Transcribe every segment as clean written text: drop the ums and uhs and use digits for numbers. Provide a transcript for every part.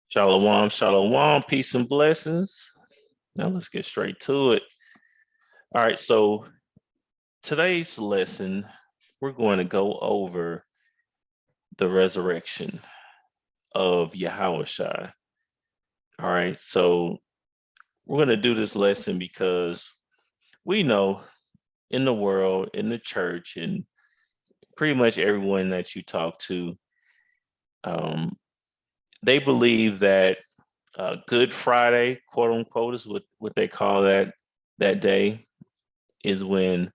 Shalom, shalom, peace and blessings. Now let's get straight to it. All right, so today's lesson, we're going to go over the resurrection of Yahawashi. All right, so we're going to do this lesson because we know in the world, in the church, and pretty much everyone that you talk to, they believe that Good Friday, quote unquote, is what they call that day, is when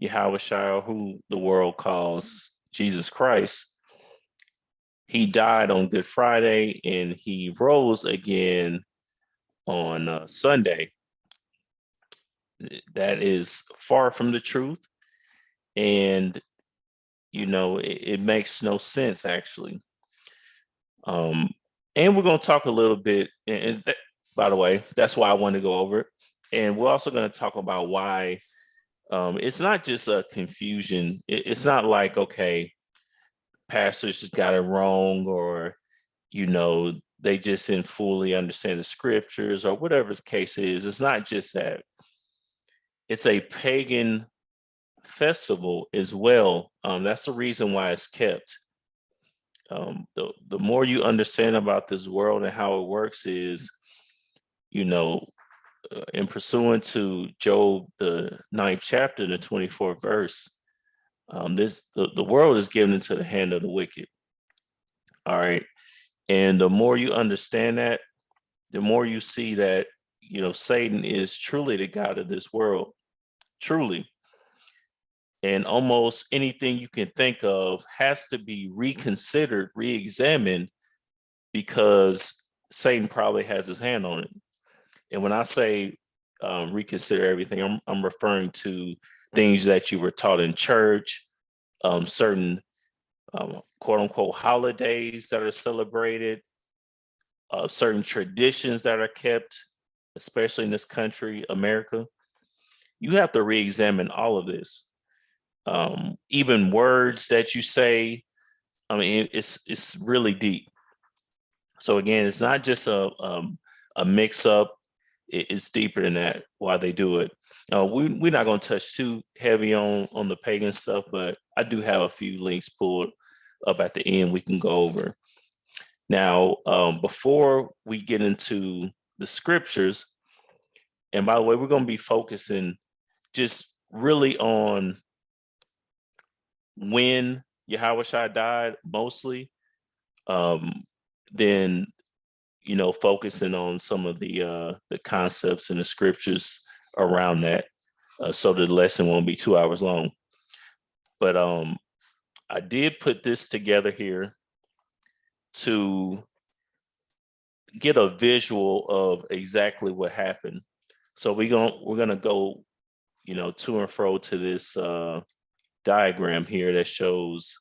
Yahawashi, who the world calls Jesus Christ, he died on Good Friday and he rose again on Sunday. That is far from the truth. And, you know, it makes no sense, actually. And we're going to talk a little bit, by the way, that's why I want to go over it. And we're also going to talk about why it's not just a confusion. It's not like, okay, pastors just got it wrong, or, you know, they just didn't fully understand the scriptures, or whatever the case is. It's not just that. It's a pagan festival as well. That's the reason why it's kept. The more you understand about this world and how it works is, you know, in pursuant to Job, the 9th chapter, the 24th verse, the world is given into the hand of the wicked. All right. And the more you understand that, the more you see that, you know, Satan is truly the God of this world, truly. And almost anything you can think of has to be reconsidered, re-examined, because Satan probably has his hand on it. And when I say reconsider everything, I'm referring to things that you were taught in church, certain quote unquote holidays that are celebrated, certain traditions that are kept, especially in this country, America. You have to re-examine all of this. Even words that you say, I mean, it's really deep. So again, it's not just a mix up. It's deeper than that. Why they do it. We're not going to touch too heavy on the pagan stuff, but I do have a few links pulled up at the end we can go over. Now, before we get into the scriptures, and by the way, we're going to be focusing just really on when Yahawashi died, mostly, then, you know, focusing on some of the concepts and the scriptures around that, so the lesson won't be 2 hours long. But I did put this together here to get a visual of exactly what happened. So we're gonna go, you know, to and fro to this diagram here that shows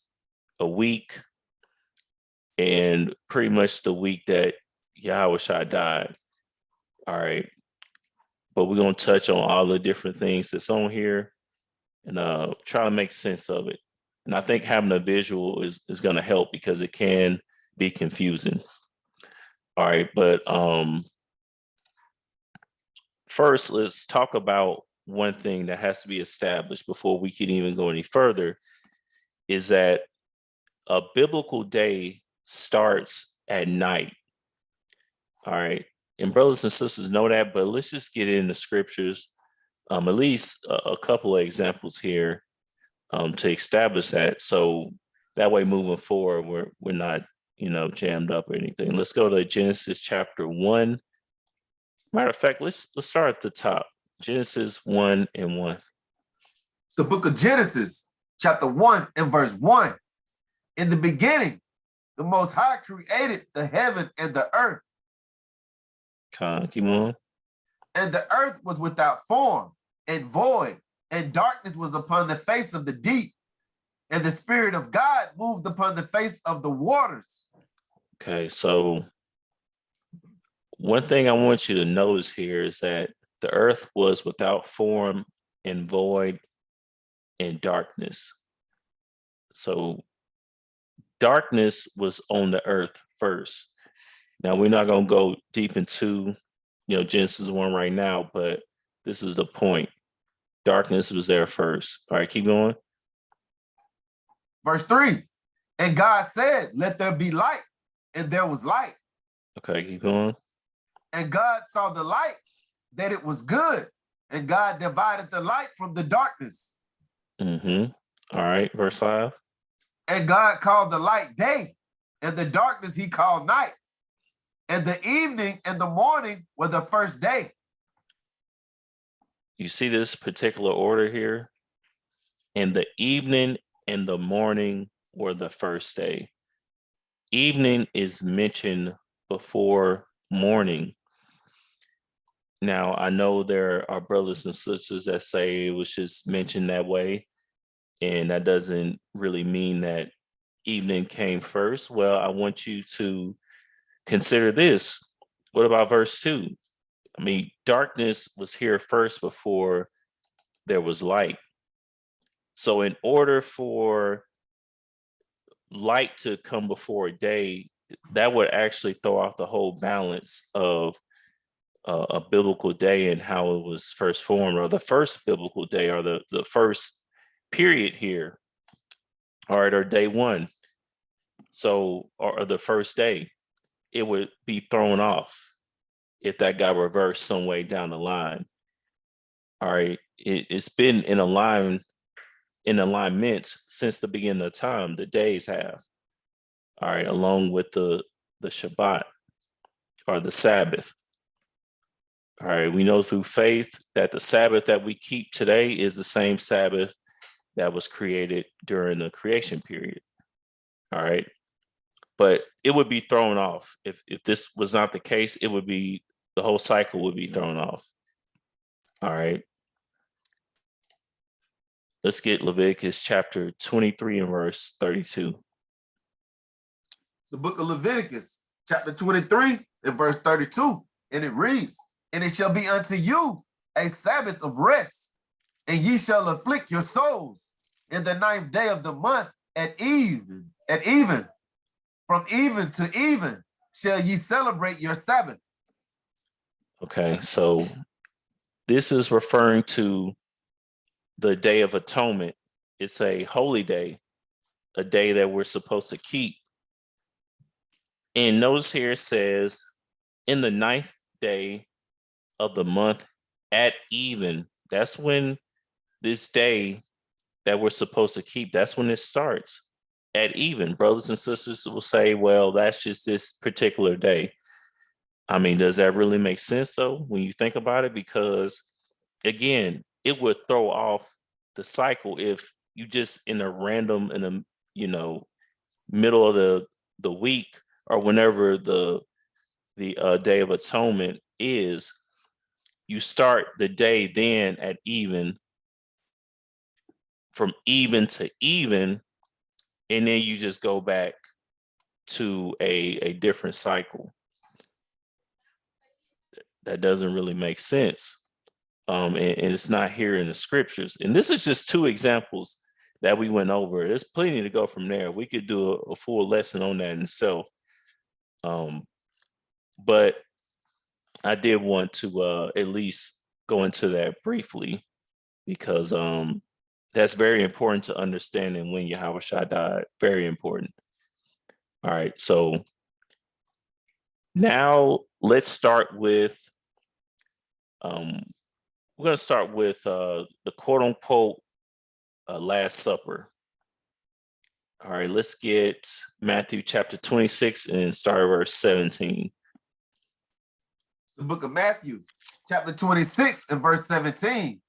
a week and pretty much the week that Yahawashi died. All right. But we're going to touch on all the different things that's on here and try to make sense of it. And I think having a visual is going to help because it can be confusing. All right. But first, let's talk about one thing that has to be established before we can even go any further, is that a biblical day starts at night. All right. And brothers and sisters know that, but let's just get in the scriptures, at least a couple of examples here to establish that. So that way moving forward, we're not, you know, jammed up or anything. Let's go to Genesis chapter 1. Matter of fact, let's start at the top. Genesis 1:1. It's the book of Genesis, chapter 1 and verse 1. In the beginning, the Most High created the heaven and the earth. Keep on. And the earth was without form and void, and darkness was upon the face of the deep. And the Spirit of God moved upon the face of the waters. Okay, so one thing I want you to notice here is that the earth was without form and void and darkness. So darkness was on the earth first. Now we're not going to go deep into, Genesis 1 right now, but this is the point. Darkness was there first. All right, keep going. Verse 3, and God said, let there be light, and there was light. Okay, keep going. And God saw the light, that it was good, and God divided the light from the darkness. All right, verse 5. And God called the light day, and the darkness he called night. And the evening and the morning were the first day. You see this particular order here? And the evening and the morning were the first day. Evening is mentioned before morning. Now, I know there are brothers and sisters that say it was just mentioned that way, and that doesn't really mean that evening came first. Well, I want you to consider this. What about verse 2? I mean, darkness was here first before there was light. So in order for light to come before day, that would actually throw off the whole balance of a biblical day and how it was first formed, or the first biblical day, or the first period here, all right, or day one. So, or the first day, it would be thrown off if that got reversed some way down the line. All right, it's been in alignment since the beginning of time. The days have, all right, along with the Shabbat or the Sabbath. All right, we know through faith that the Sabbath that we keep today is the same Sabbath that was created during the creation period. All right, but it would be thrown off if this was not the case. It would be, the whole cycle would be thrown off. All right, let's get Leviticus chapter 23 and verse 32. The book of Leviticus, chapter 23 and verse 32, and it reads, and it shall be unto you a Sabbath of rest, and ye shall afflict your souls in the 9th day of the month at even. From even to even shall ye celebrate your Sabbath. Okay, so this is referring to the Day of Atonement. It's a holy day, a day that we're supposed to keep. And notice here it says, in the 9th day of the month at even. That's when this day that we're supposed to keep, that's when it starts, at even. Brothers and sisters will say, well, that's just this particular day. I mean, does that really make sense though, when you think about it? Because again, it would throw off the cycle if you just in the middle of the week, or whenever the Day of Atonement is, you start the day then at even, from even to even, and then you just go back to a different cycle. That doesn't really make sense. And it's not here in the scriptures. And this is just 2 examples that we went over. There's plenty to go from there. We could do a full lesson on that in itself. But I did want to at least go into that briefly, because that's very important to understanding when Yahawashi died. Very important. All right, so now let's start with, we're going to start with the quote unquote Last Supper. All right, let's get Matthew chapter 26 and start at verse 17. The book of Matthew, chapter 26 and verse 17.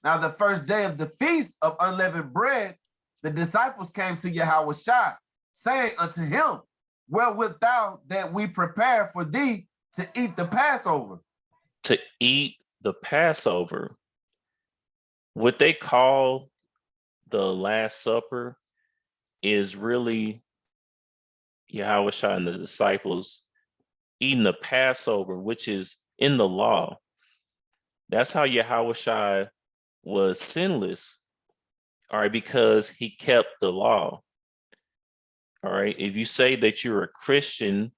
Now the first day of the feast of unleavened bread, the disciples came to Yahawashi, saying unto him, where wilt thou that we prepare for thee to eat the Passover? To eat the Passover. What they call the Last Supper is really Yahawashi and the disciples eating the Passover, which is in the law. That's how Yahawashi was sinless, all right, because he kept the law. All right. If you say that you're a Christian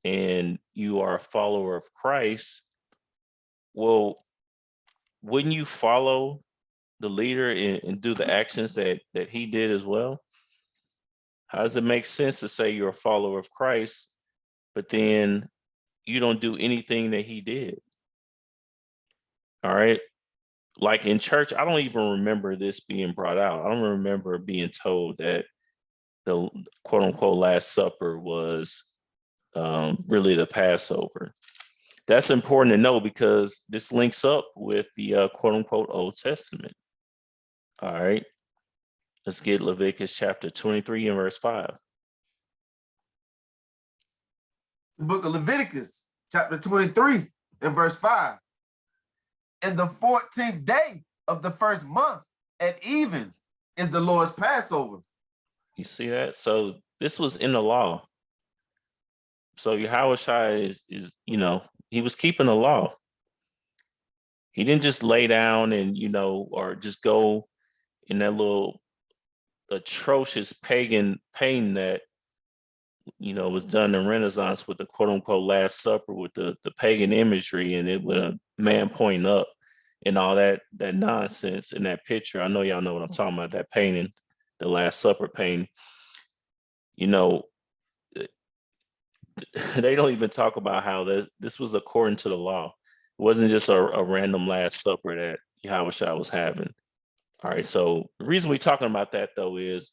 and you are a follower of Christ, well, wouldn't you follow the leader and do the actions that he did as well? How does it make sense to say you're a follower of Christ, but then you don't do anything that he did? All right. Like in church, I don't even remember this being brought out. I don't remember being told that the quote unquote Last Supper was really the Passover. That's important to know because this links up with the quote unquote Old Testament. All right. Let's get Leviticus chapter 23 and verse 5. The book of Leviticus, chapter 23 and verse 5. And the 14th day of the first month at even is the Lord's Passover. You see that? So this was in the law. So Yahawashi is he was keeping the law. He didn't just lay down and, or just go in that little atrocious pagan painting that, was done in Renaissance with the quote unquote Last Supper with the pagan imagery and it with a man pointing up and all that nonsense in that picture. I know y'all know what I'm talking about, that painting, the Last Supper painting. They don't even talk about how this was according to the law. It wasn't just a random Last Supper that Yahawashi was having. All right, so the reason we're talking about that though is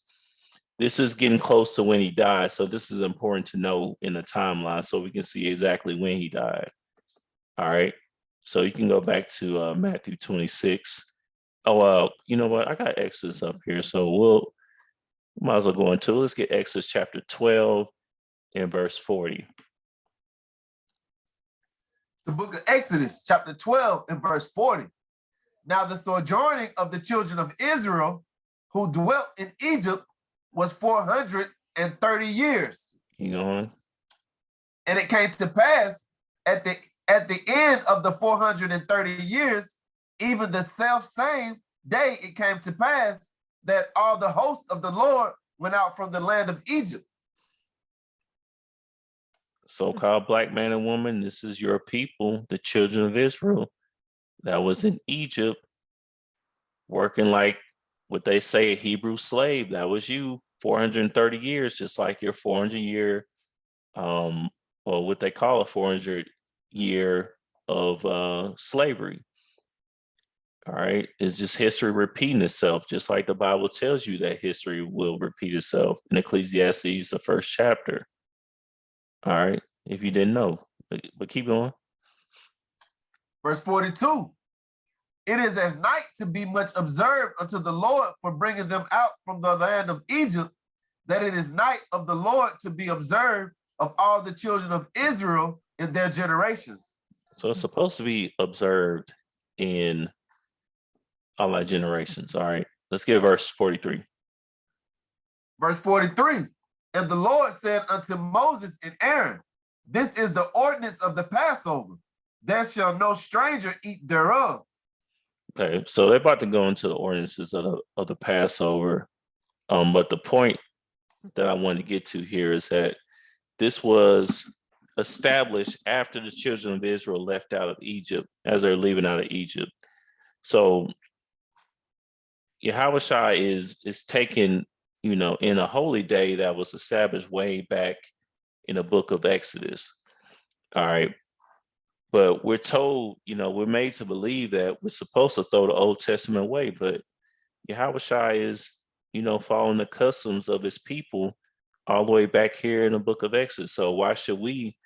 this is getting close to when he died. So this is important to know in the timeline so we can see exactly when he died. All right, so you can go back to Matthew 26. Oh, you know what? I got Exodus up here, so might as well go into it. Let's get Exodus chapter 12 and verse 40. The book of Exodus, chapter 12 and verse 40. Now the sojourning of the children of Israel who dwelt in Egypt was 430 years. You going? And it came to pass at the end of the 430 years, even the self same day it came to pass that all the hosts of the Lord went out from the land of Egypt. So-called black man and woman, this is your people, the children of Israel, that was in Egypt, working like what they say a Hebrew slave. That was you, 430 years, just like your 400-year, or what they call a 400-year of slavery. All right, it's just history repeating itself, just like the Bible tells you that history will repeat itself in Ecclesiastes, the first chapter. All right, if you didn't know, but keep going. Verse 42, it is as night to be much observed unto the Lord for bringing them out from the land of Egypt, that it is night of the Lord to be observed of all the children of Israel in their generations. So it's supposed to be observed in all our generations. All right, let's get verse 43. Verse 43, and the Lord said unto Moses and Aaron, this is the ordinance of the Passover. There shall no stranger eat thereof. Okay, so they're about to go into the ordinances of the Passover. But the point that I wanted to get to here is that this was established after the children of Israel left out of Egypt, as they're leaving out of Egypt. So Yahawashi is taken, in a holy day that was established way back in the book of Exodus. All right. But we're told, we're made to believe that we're supposed to throw the Old Testament away, but Yahawashi is, following the customs of his people all the way back here in the book of Exodus. So why should we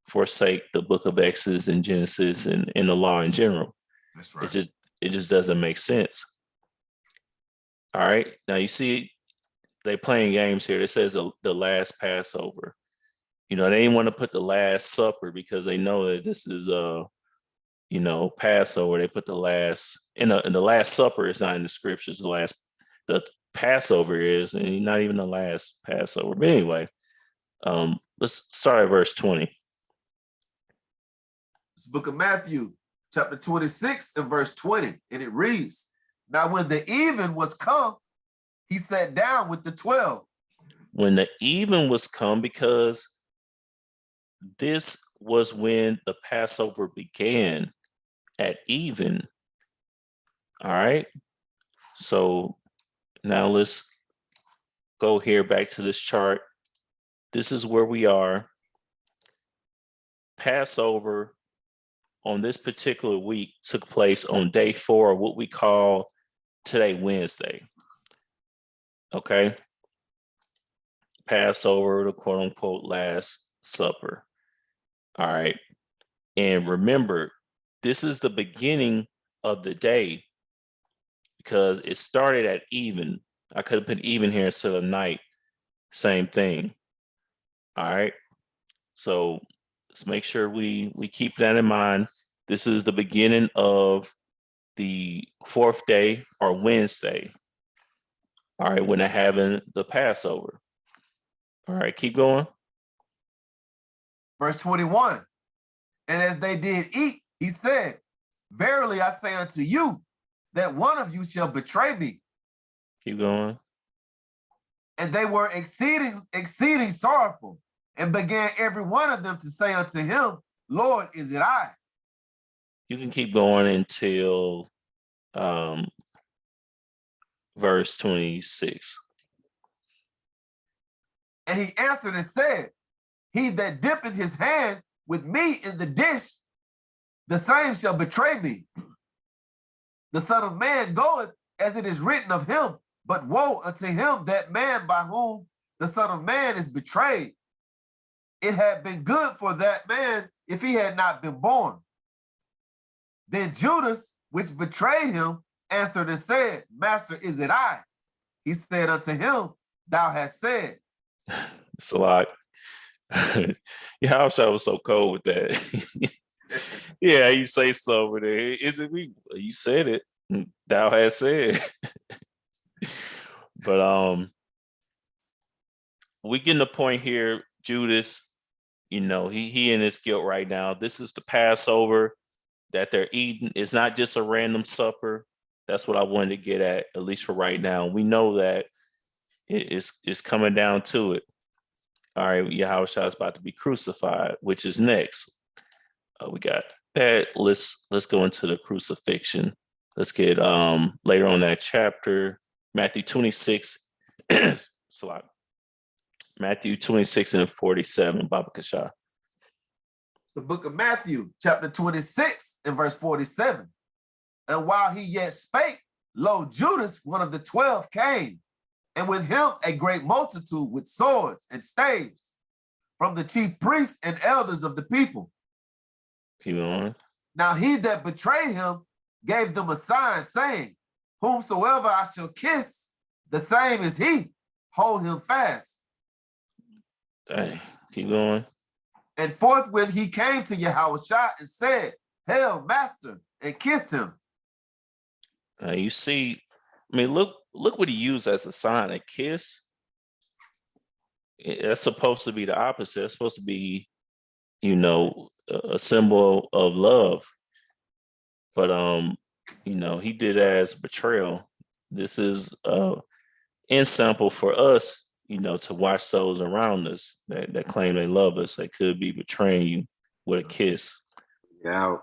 forsake the book of Exodus and Genesis and the law in general? That's right. It just doesn't make sense. All right. Now you see, they playing games here. It says the last Passover. They didn't want to put the Last Supper because they know that this is Passover. They put the last and the Last Supper is not in the scriptures. The Passover is, and not even the last Passover. But anyway, let's start at verse 20. It's the book of Matthew, chapter 26 and verse 20, and it reads, now when the even was come, he sat down with the 12. when the even was come, because this was when the Passover began at even. All right. So now let's go here back to this chart. This is where we are. Passover on this particular week took place on day 4, what we call today Wednesday. Okay. Passover, the quote unquote Last Supper. All right. And remember, this is the beginning of the day because it started at even. I could have put even here instead of night. Same thing. All right. So let's make sure we keep that in mind. This is the beginning of the 4th day or Wednesday. All right, when they're having the Passover. All right, keep going. Verse 21. And as they did eat, he said, verily I say unto you, that one of you shall betray me. Keep going. And they were exceeding sorrowful, and began every one of them to say unto him, Lord, is it I? You can keep going until verse 26. And he answered and said, he that dippeth his hand with me in the dish, the same shall betray me. The Son of Man goeth as it is written of him, but woe unto him that man by whom the Son of Man is betrayed. It had been good for that man if he had not been born. Then Judas, which betrayed him, answered and said, Master, is it I? He said unto him, thou hast said. It's a lot. Yahawashi was so cold with that. Yeah, you say so, but is it me? You said it. Thou hast said. But we getting the point here. Judas, you know, he in his guilt right now. This is the Passover that they're eating. It's not just a random supper. That's what I wanted to get at least for right now. We know that it's coming down to it. All right, Yahawashi is about to be crucified, which is next. We got that. Let's go into the crucifixion. Let's get later on that chapter, Matthew 26. Matthew 26 and 47, Baba Kasha. The book of Matthew, chapter 26 and verse 47. And while he yet spake, lo, Judas, one of the 12, came, and with him a great multitude with swords and staves from the chief priests and elders of the people. Keep on. Now he that betrayed him gave them a sign, saying, whomsoever I shall kiss, the same is he. Hold him fast. Dang, keep going. And forthwith he came to Yahawashi and said, Hail, Master, and kissed him. You see, I mean, look what he used as a sign, a kiss. That's supposed to be the opposite. It's supposed to be, you know, a symbol of love. But you know, he did as betrayal. This is ensample for us, you know, to watch those around us that claim they love us. They could be betraying you with a kiss. Yeah.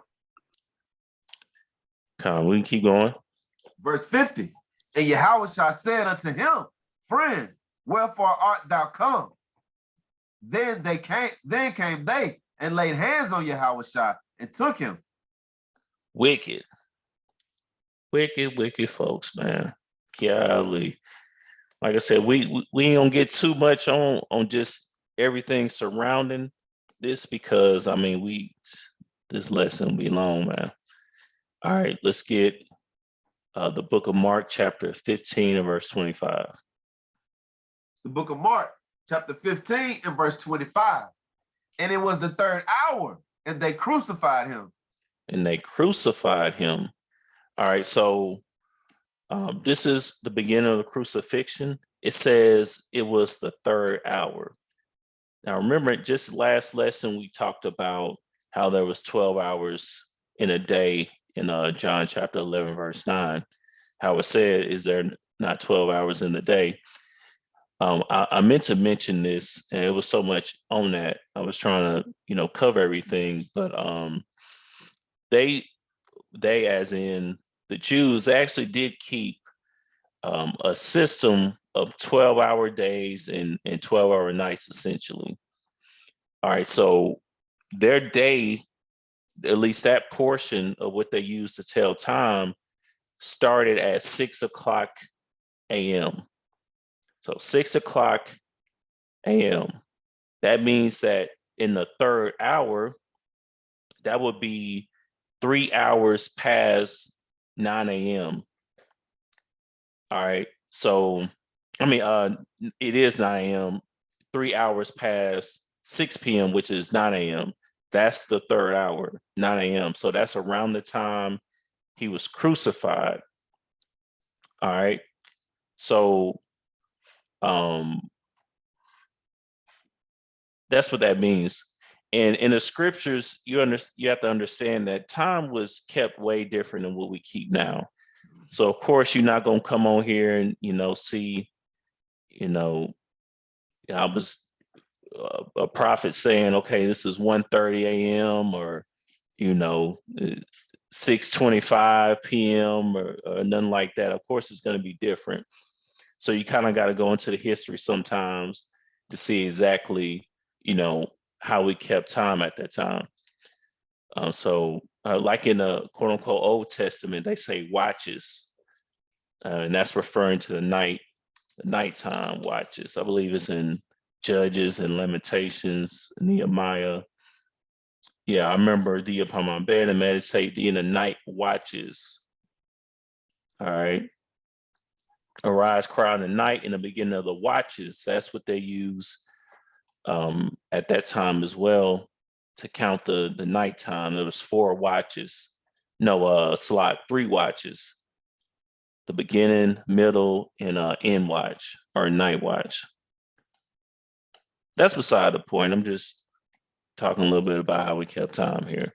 Come on, we can keep going. Verse 50. And Yahawashi said unto him, Friend, wherefore art thou come? Then came they and laid hands on Yahawashi and took him. Wicked folks, man. Golly. Like I said, we ain't gonna get too much on just everything surrounding this because I mean this lesson will be long, man. All right, let's get the book of Mark, chapter 15 and verse 25. The book of Mark, chapter 15 and verse 25. And it was the 3rd hour, and they crucified him. All right, so this is the beginning of the crucifixion. It says it was the 3rd hour. Now, remember, just last lesson, we talked about how there was 12 hours in a day in John chapter 11, verse 9. How it said, is there not 12 hours in the day? I meant to mention this, and it was so much on that. I was trying to, cover everything, but they as in the Jews, they actually did keep a system of 12-hour days and 12-hour nights, essentially. All right, so their day, at least that portion of what they use to tell time, started at 6 o'clock a.m. So 6 o'clock a.m. That means that in the third hour, that would be 3 hours past 9 a.m. All right. So, I mean, it is 9 a.m., 3 hours past 6 p.m., which is 9 a.m. That's the third hour, 9 a.m. So that's around the time he was crucified. All right. So that's what that means. And in the scriptures, you have to understand that time was kept way different than what we keep now. So of course, you're not gonna come on here and see, I was a prophet saying, okay, this is 1:30 a.m. or 6:25 p.m. or nothing like that. Of course, it's going to be different. So you kind of got to go into the history sometimes to see exactly, how we kept time at that time. Like in the quote unquote Old Testament, they say watches, and that's referring to the nighttime watches. I believe it's in Judges and Lamentations, Nehemiah. Yeah, I remember thee upon my bed and meditate thee in the night watches. All right. Arise, cry in the night in the beginning of the watches. That's what they use at that time as well to count the nighttime. There was 4 watches. No, slot 3 watches. The beginning, middle, and end watch or night watch. That's beside the point. I'm just talking a little bit about how we kept time here.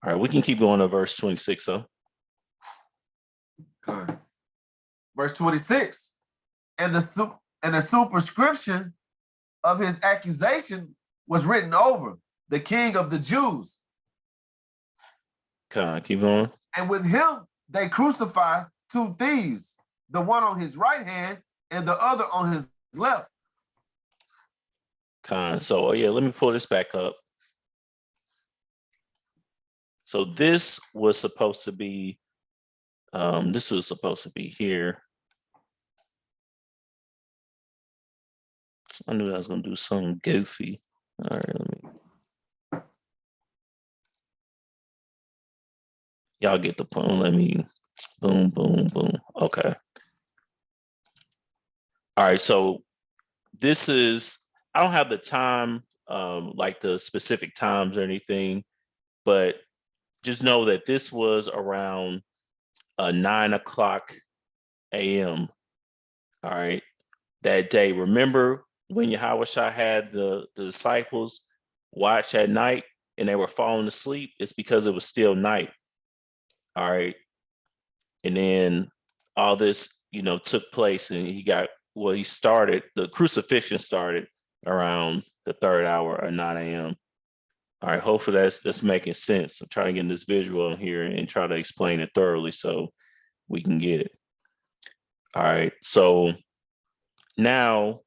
All right, we can keep going to verse 26. So, verse 26, and the superscription of his accusation was written over the king of the Jews. Keep going. And with him they crucified 2 thieves, the one on his right hand and the other on his left. So yeah, let me pull this back up. So this was supposed to be here. I knew I was gonna do something goofy. All right, y'all get the point. Let me boom, boom, boom. Okay. All right, so this is, I don't have the time, like the specific times or anything, but just know that this was around 9 o'clock a.m. All right, that day. Remember when Yahawashi had the disciples watch at night and they were falling asleep? It's because it was still night. All right. And then all this, took place, and the crucifixion started around the third hour at 9 a.m. All right, hopefully that's making sense. I'm trying to get this visual in here and try to explain it thoroughly so we can get it. All right, so now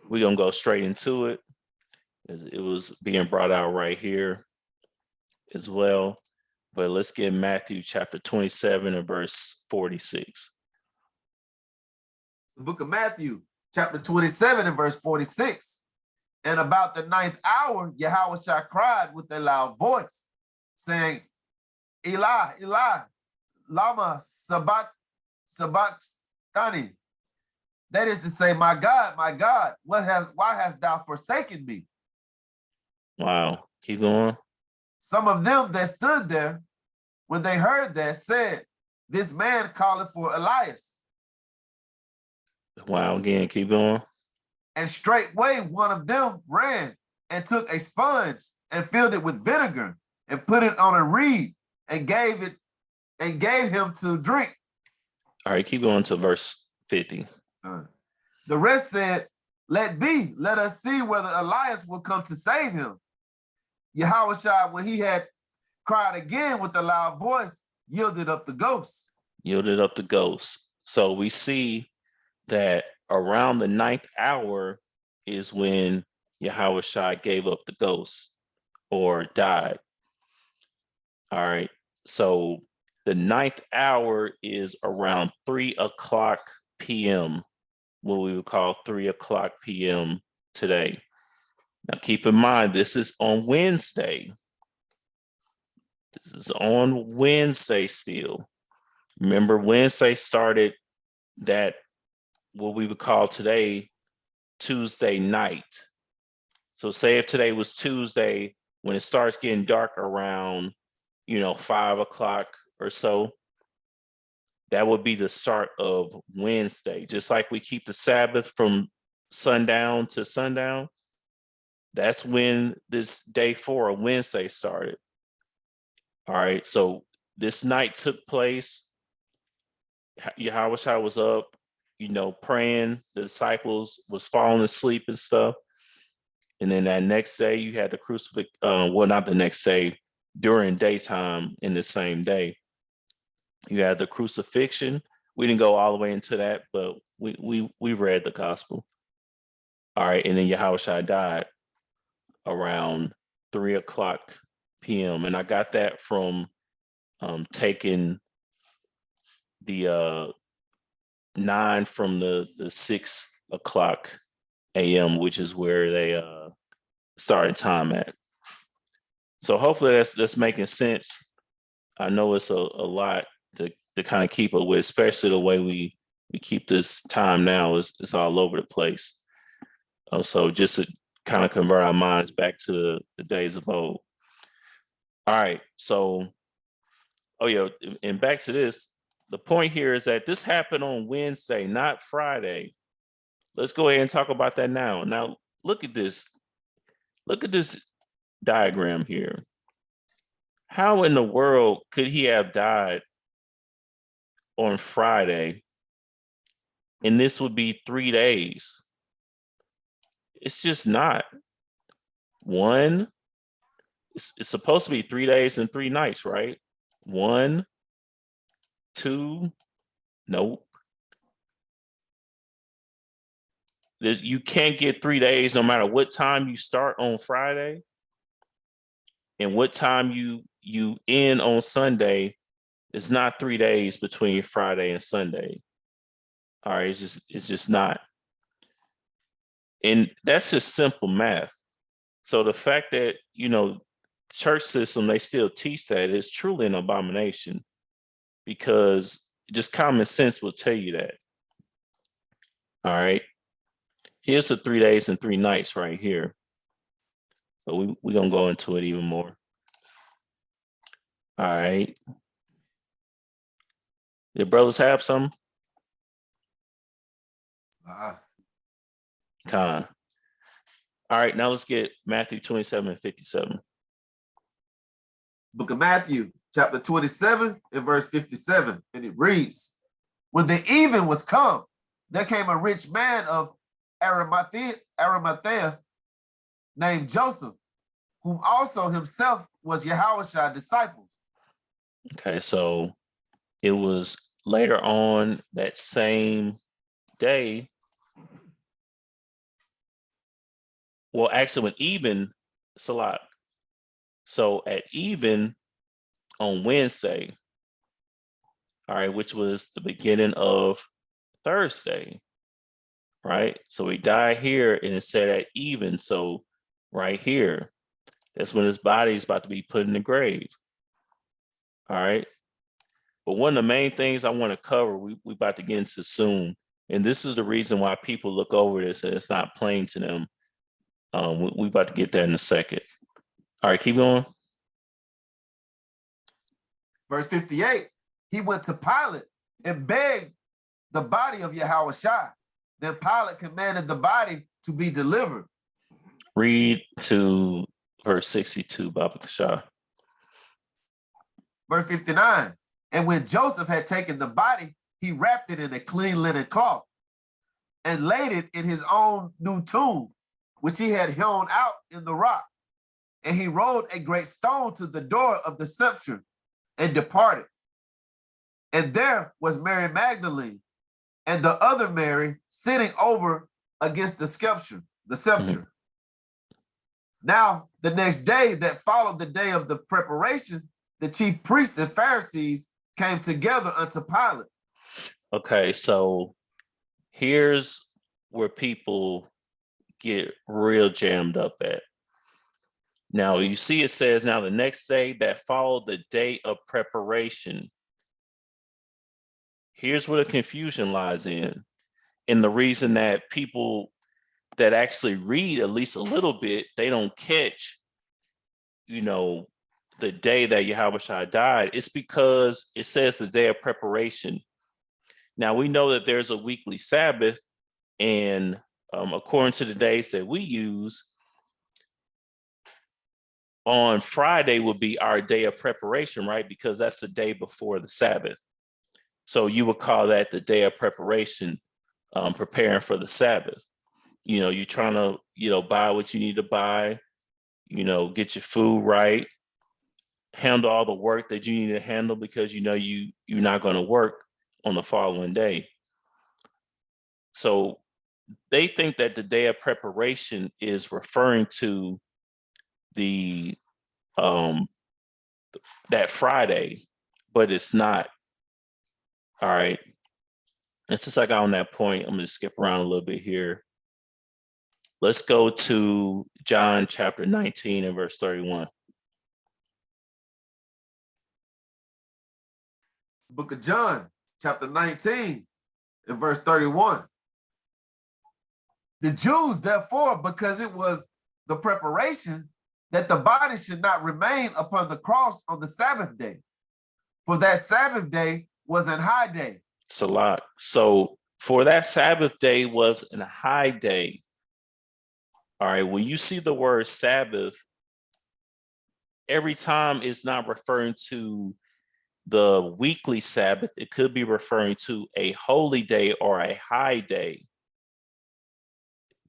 we're gonna go straight into it. It was being brought out right here as well. But let's get Matthew chapter 27 and verse 46. The book of Matthew, chapter 27 and verse 46. And about the 9th hour, Yahawashi cried with a loud voice, saying, Eli, Eli, lama sabachthani. That is to say, my God, why hast thou forsaken me? Wow, keep going. Some of them that stood there, when they heard that, said, this man calleth for Elias. Wow, again, keep going. And straightway one of them ran and took a sponge and filled it with vinegar and put it on a reed and gave him to drink. All right, keep going to verse 50. The rest said, let be, let us see whether Elias will come to save him. Yahawashi, when he had cried again with a loud voice, yielded up the ghost. Yielded up the ghost. So we see that around the 9th hour is when Yahawashi gave up the ghost or died. All right. So the 9th hour is around 3:00 p.m., what we would call 3:00 p.m. today. Now, keep in mind, this is on Wednesday. This is on Wednesday still. Remember, Wednesday started that, what we would call today, Tuesday night. So say if today was Tuesday, when it starts getting dark around, 5 o'clock or so, that would be the start of Wednesday. Just like we keep the Sabbath from sundown to sundown, that's when this day 4 of Wednesday started. All right, so this night took place. Yahawashi was up, praying. The disciples was falling asleep and stuff. And then that next day, you had the crucifixion. Well, not the next day, during daytime in the same day, you had the crucifixion. We didn't go all the way into that, but we read the gospel. All right, and then Yahawashi died around 3:00 p.m. And I got that from taking the 9 from the 6:00 a.m., which is where they started time at. So hopefully that's making sense. I know it's a lot to kind of keep up with, especially the way we keep this time now. It's all over the place. So just to kind of convert our minds back to the days of old. All right, so, and back to this, the point here is that this happened on Wednesday, not Friday. Let's go ahead and talk about that now. Now, look at this. Look at this diagram here. How in the world could he have died on Friday? And this would be 3 days. It's just not. One, it's supposed to be 3 days and 3 nights, right? 1, 2, nope. You can't get 3 days no matter what time you start on Friday and what time you end on Sunday. It's not 3 days between Friday and Sunday. All right, it's just not. And that's just simple math. So the fact that, church system, they still teach that, is truly an abomination, because just common sense will tell you that. All right. Here's the 3 days and 3 nights right here. So we're going to go into it even more. All right. Your brothers have some? Con. All right, now let's get Matthew 27 and 57. Book of Matthew, chapter 27 and verse 57. And it reads, when the even was come, there came a rich man of Arimathea named Joseph, whom also himself was Yahawashi's disciple. Okay, so it was later on that same day. Well, actually, when even, Salat. So at even on Wednesday, all right, which was the beginning of Thursday, right? So he died here and it said at even. So right here, that's when his body is about to be put in the grave. All right. But one of the main things I want to cover, we about to get into soon. And this is the reason why people look over this and it's not plain to them. We about to get that in a second. All right, keep going. Verse 58, he went to Pilate and begged the body of Yahawashi. Then Pilate commanded the body to be delivered. Read to verse 62, Baba Kasha. Verse 59, and when Joseph had taken the body, he wrapped it in a clean linen cloth and laid it in his own new tomb, which he had hewn out in the rock. And he rolled a great stone to the door of the sepulchre and departed. And there was Mary Magdalene and the other Mary sitting over against the sepulchre. Now, the next day that followed the day of the preparation, the chief priests and Pharisees came together unto Pilate. Okay, so here's where people get real jammed up at. Now, you see it says, now the next day that followed the day of preparation. Here's where the confusion lies in. And the reason that people that actually read at least a little bit, they don't catch, the day that Yahawashi died. It's because it says the day of preparation. Now, we know that there's a weekly Sabbath, and according to the days that we use, on Friday would be our day of preparation, right? Because that's the day before the Sabbath. So you would call that the day of preparation, preparing for the Sabbath. You're trying to, buy what you need to buy, get your food right, handle all the work that you need to handle because you're not going to work on the following day. So they think that the day of preparation is referring to the that Friday, but it's not. All right. And since I got on that point, I'm going to skip around a little bit here. Let's go to John chapter 19 and verse 31. Book of John, chapter 19 and verse 31. The Jews, therefore, because it was the preparation, that the body should not remain upon the cross on the Sabbath day, for that Sabbath day was an high day. Salat. So for that Sabbath day was an high day. All right, when you see the word Sabbath, every time it's not referring to the weekly Sabbath, it could be referring to a holy day or a high day.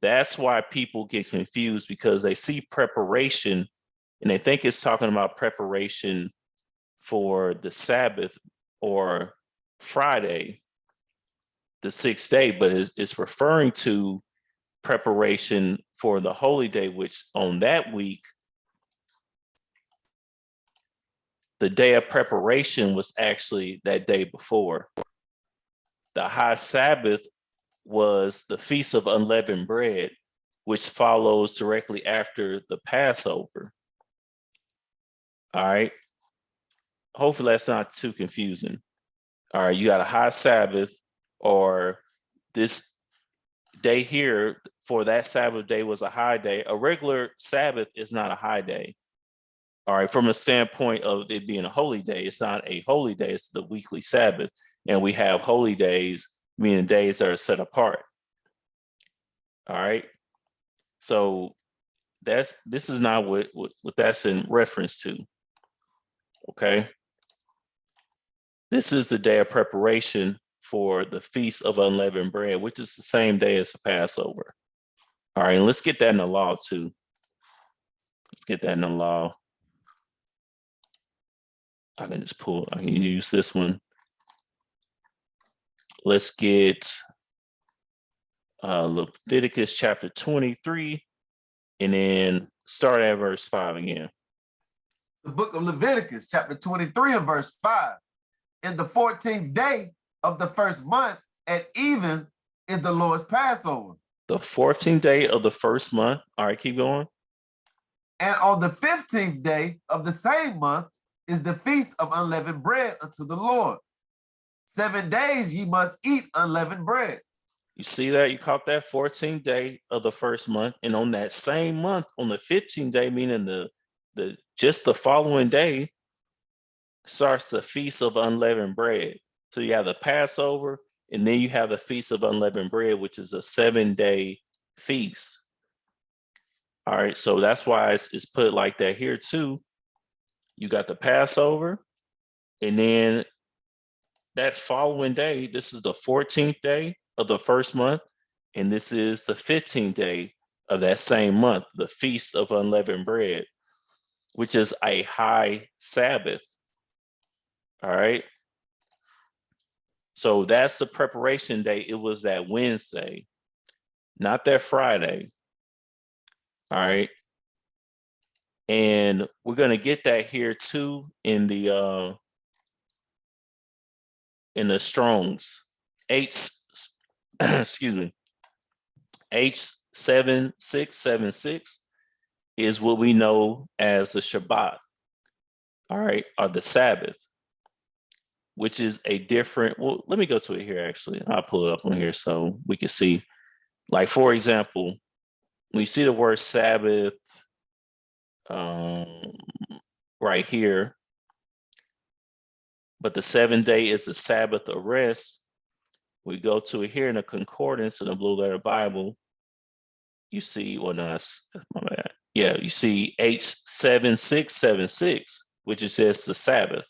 That's why people get confused, because they see preparation and they think it's talking about preparation for the Sabbath or Friday, the sixth day, but it's referring to preparation for the holy day, which on that week, the day of preparation was actually that day before. The high Sabbath was the Feast of Unleavened Bread, which follows directly after the Passover. All right. Hopefully that's not too confusing. All right, you got a high Sabbath, or this day here for that Sabbath day was a high day. A regular Sabbath is not a high day. All right, from a standpoint of it being a holy day, it's not a holy day, it's the weekly Sabbath. And we have holy days, meaning days that are set apart. All right. So this is not what that's in reference to. Okay. This is the day of preparation for the Feast of Unleavened Bread, which is the same day as the Passover. All right, and let's get that in the law too. Let's get that in the law. I can use this one. Let's get Leviticus chapter 23, and then start at verse 5 again. The book of Leviticus, chapter 23 and verse 5. In the 14th day of the first month at even is the Lord's Passover. The 14th day of the first month. All right, keep going. And on the 15th day of the same month is the Feast of Unleavened Bread unto the Lord. 7 days ye must eat unleavened bread. You see that? You caught that 14th day of the first month. And on that same month, on the 15th day, meaning the just the following day, starts the Feast of Unleavened Bread. So you have the Passover, and then you have the Feast of Unleavened Bread, which is a 7-day feast. All right, so that's why it's put like that here too. You got the Passover, and then that following day, this is the 14th day of the first month. And this is the 15th day of that same month, the Feast of Unleavened Bread, which is a high Sabbath. All right. So that's the preparation day. It was that Wednesday, not that Friday. All right. And we're going to get that here too in the Strong's excuse me, H7676 is what we know as the Shabbat, all right, or the Sabbath, which is a different, well, let me go to it here actually. I'll pull it up on here so we can see. Like, for example, when you see the word Sabbath right here, but the 7th day is the Sabbath of rest. We go to it here in the concordance in the Blue Letter Bible. You see, well, no, that's my bad. Yeah, you see H7676, which is just the Sabbath.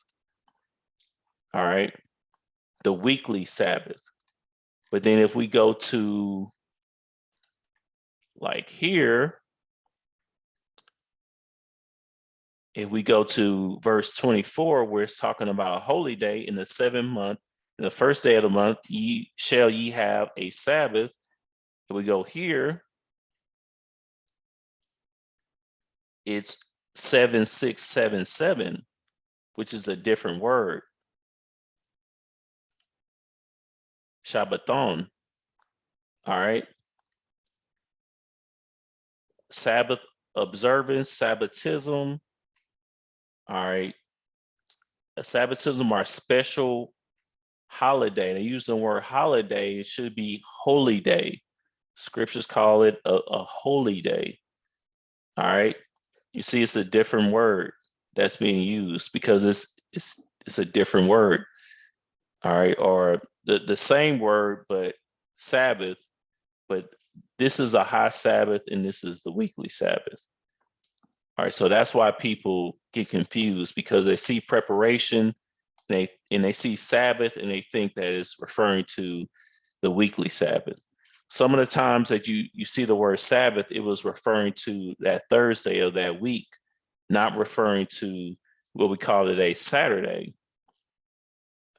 All right, the weekly Sabbath. But then if we go to like here, if we go to verse 24, where it's talking about a holy day in the 7th month, in the 1st day of the month, ye have a Sabbath. If we go here, it's 7677, which is a different word. Shabbaton. All right. Sabbath observance, Sabbatism. All right. A Sabbatism are special holiday. They use the word holiday. It should be holy day. Scriptures call it a holy day. All right. You see, it's a different word that's being used because it's a different word. All right. Or the same word, but Sabbath, but this is a high Sabbath and this is the weekly Sabbath. All right. So that's why people get confused, because they see preparation and they see Sabbath and they think that it's referring to the weekly Sabbath. Some of the times that you see the word Sabbath, it was referring to that Thursday of that week, not referring to what we call today Saturday.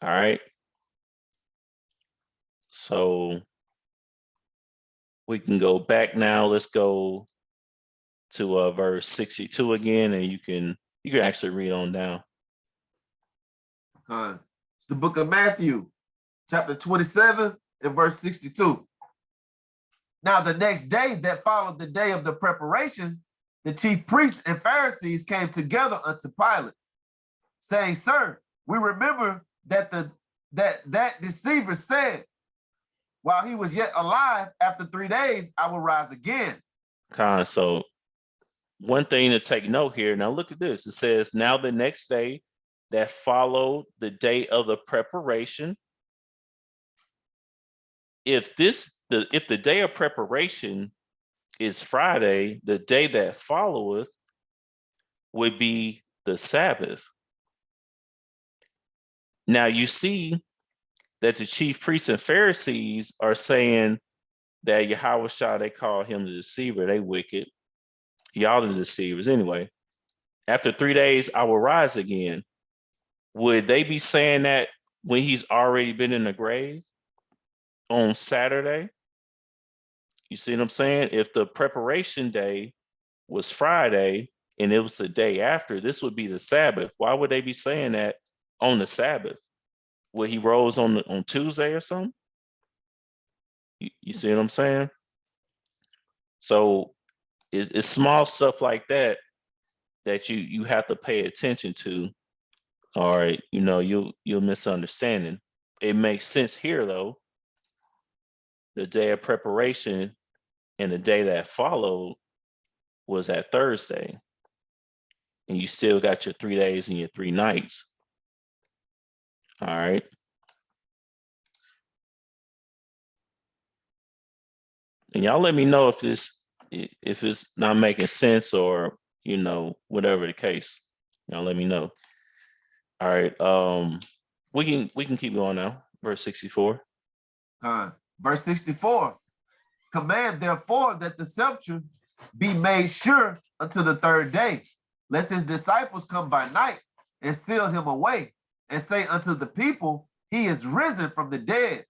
All right. So we can go back now. Let's go to verse 62 again, and you can actually read on down. It's the book of Matthew, chapter 27 and verse 62. Now the next day that followed the day of the preparation, the chief priests and Pharisees came together unto Pilate, saying, Sir, we remember that that deceiver said, while he was yet alive, after 3 days, I will rise again. So one thing to take note here, now look at this. It says, now the next day that followed the day of the preparation. If the day of preparation is Friday, the day that followeth would be the Sabbath. Now you see that the chief priests and Pharisees are saying that Yahawashi, they call him the deceiver, they wicked. Y'all the deceivers. Anyway, after 3 days, I will rise again. Would they be saying that when he's already been in the grave on Saturday? You see what I'm saying? If the preparation day was Friday and it was the day after, this would be the Sabbath. Why would they be saying that on the Sabbath? Would he rose on Tuesday or something? You see what I'm saying? So it's small stuff like that you have to pay attention to, or you'll misunderstanding. It makes sense here though. The day of preparation and the day that followed was that Thursday, and you still got your 3 days and your 3 nights. All right. And y'all let me know if it's not making sense, or whatever the case. Y'all let me know. All right. We can keep going now. Verse 64. Verse 64. Command therefore that the sepulchre be made sure until the third day, lest his disciples come by night and seal him away, and say unto the people, he is risen from the dead.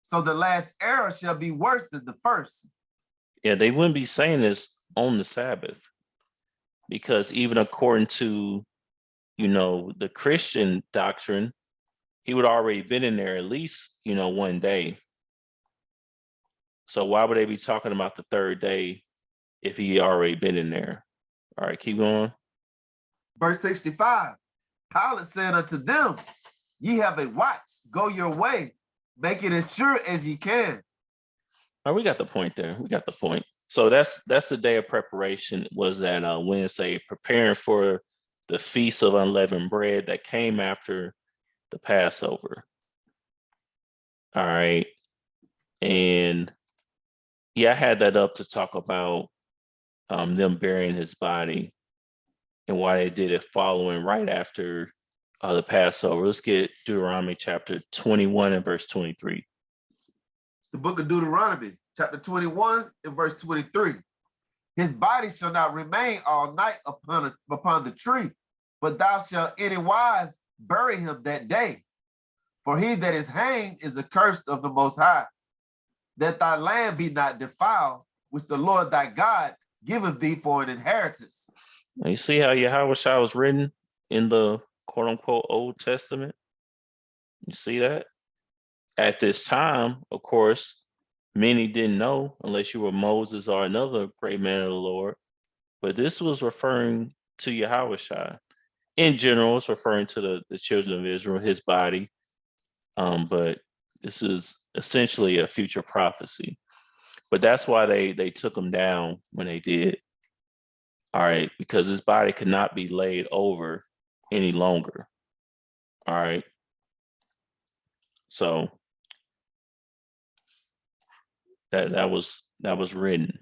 So the last error shall be worse than the first. Yeah, they wouldn't be saying this on the Sabbath, because even according to, the Christian doctrine, he would already been in there at least, one day. So why would they be talking about the third day if he already been in there? All right, keep going. Verse 65, Pilate said unto them, ye have a watch, go your way, make it as sure as ye can. Oh, we got the point there. We got the point. So that's the day of preparation, was that Wednesday, preparing for the Feast of Unleavened Bread that came after the Passover. All right. And yeah, I had that up to talk about them burying his body and why they did it following right after the Passover. Let's get Deuteronomy chapter 21 and verse 23. The book of Deuteronomy, chapter 21 and verse 23. His body shall not remain all night upon the tree, but thou shalt anywise bury him that day. For he that is hanged is accursed of the Most High, that thy land be not defiled, which the Lord thy God giveth thee for an inheritance. Now you see how Yahawashi was written in the quote unquote Old Testament? You see that? At this time, of course, many didn't know unless you were Moses or another great man of the Lord. But this was referring to Yahawashi. In general, it's referring to the children of Israel, his body. But this is essentially a future prophecy. But that's why they took him down when they did. All right, because his body could not be laid over any longer. All right. So that was written.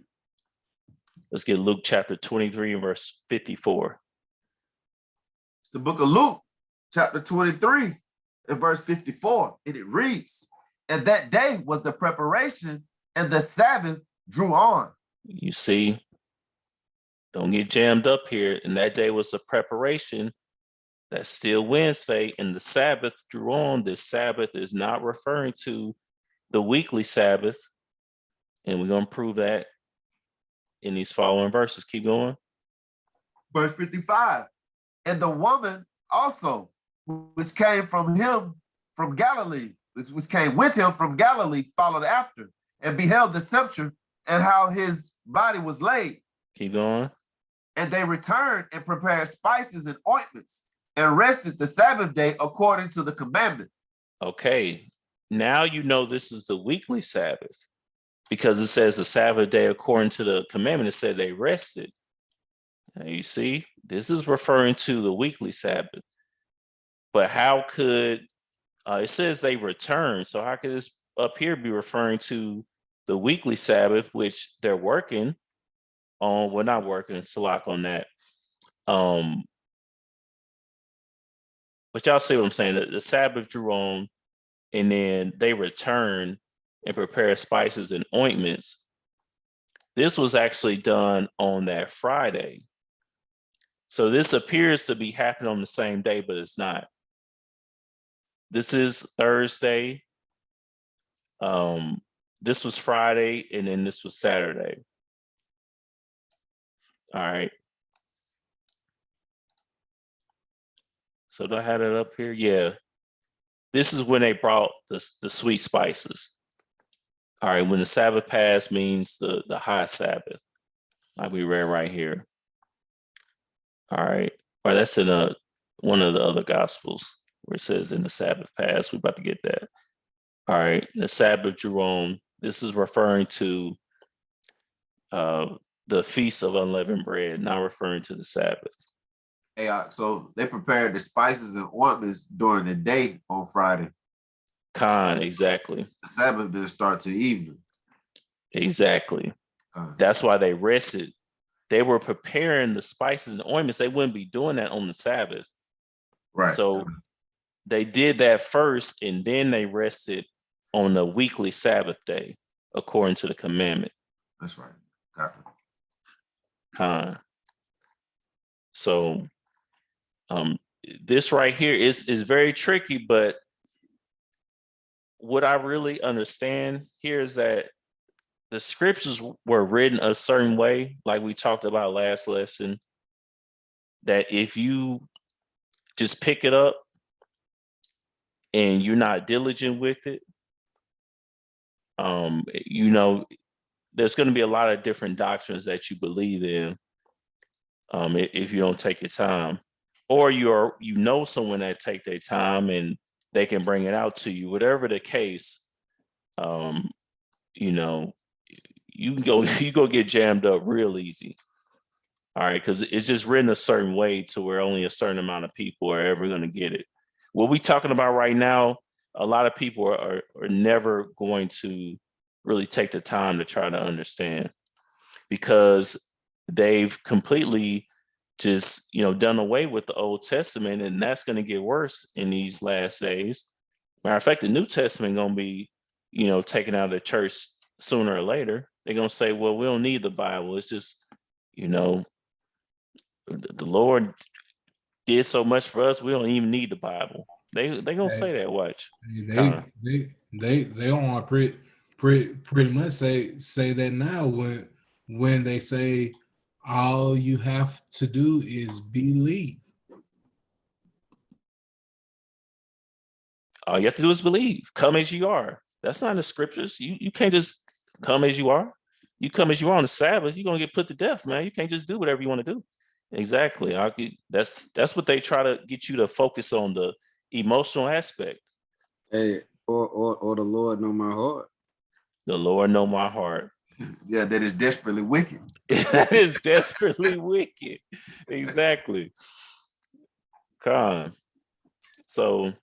Let's get Luke chapter 23 and verse 54. The book of Luke, chapter 23 and verse 54, and it reads, and that day was the preparation, and the Sabbath drew on. You see, don't get jammed up here. And that day was the preparation. That's still Wednesday, and the Sabbath drew on. This Sabbath is not referring to the weekly Sabbath. And we're going to prove that in these following verses. Keep going. Verse 55, and the woman also, which came from him from Galilee, which came with him from Galilee, followed after, and beheld the sepulchre and how his body was laid. Keep going. And they returned and prepared spices and ointments and rested the Sabbath day according to the commandment. Okay, now you know this is the weekly Sabbath, because it says the Sabbath day according to the commandment. It said they rested. Now you see, this is referring to the weekly Sabbath. But how could, it says they returned. So how could this up here be referring to the weekly Sabbath, which they're working on? Well, not working, it's a lock on that. But y'all see what I'm saying? The Sabbath drew on, and then they returned and prepared spices and ointments. This was actually done on that Friday. So this appears to be happening on the same day, but it's not. This is Thursday. This was Friday, and then this was Saturday. All right. So do I have it up here? Yeah. This is when they brought the sweet spices. All right, when the Sabbath passed means the high Sabbath, like we read right here. All right, that's in one of the other Gospels where it says in the Sabbath passed. We're about to get that. All right, the Sabbath drew on. This is referring to the Feast of Unleavened Bread, not referring to the Sabbath. Hey, so they prepared the spices and ointments during the day on Friday. Exactly. The Sabbath didn't start till evening. Exactly. That's why they rested. They were preparing the spices and ointments. They wouldn't be doing that on the Sabbath. Right. So they did that first, and then they rested on the weekly Sabbath day, according to the commandment. That's right. Got it. Con. So this right here is very tricky, but what I really understand here is that the scriptures were written a certain way, like we talked about last lesson, that if you just pick it up and you're not diligent with it, you know, there's going to be a lot of different doctrines that you believe in if you don't take your time, or you know someone that take their time and they can bring it out to you. Whatever the case, you know, you can go you go get jammed up real easy. All right, because it's just written a certain way to where only a certain amount of people are ever going to get it. What we talking about right now, a lot of people are never going to really take the time to try to understand, because they've completely just done away with the Old Testament, and that's going to get worse in these last days. Matter of fact, the New Testament going to be taken out of the church sooner or later. They're going to say, well, we don't need the Bible. It's just the Lord did so much for us, we don't even need the Bible. They gonna say that. Watch. They don't pretty much say that now when they say all you have to do is believe. All you have to do is believe. Come as you are. That's not in the scriptures. You can't just come as you are. You come as you are on the Sabbath, you're gonna get put to death, man. You can't just do whatever you want to do. Exactly. That's what they try to get you to focus on, the emotional aspect. Hey, or the Lord know my heart. The Lord know my heart. Yeah, that is desperately wicked. That is desperately wicked. Exactly. Come. So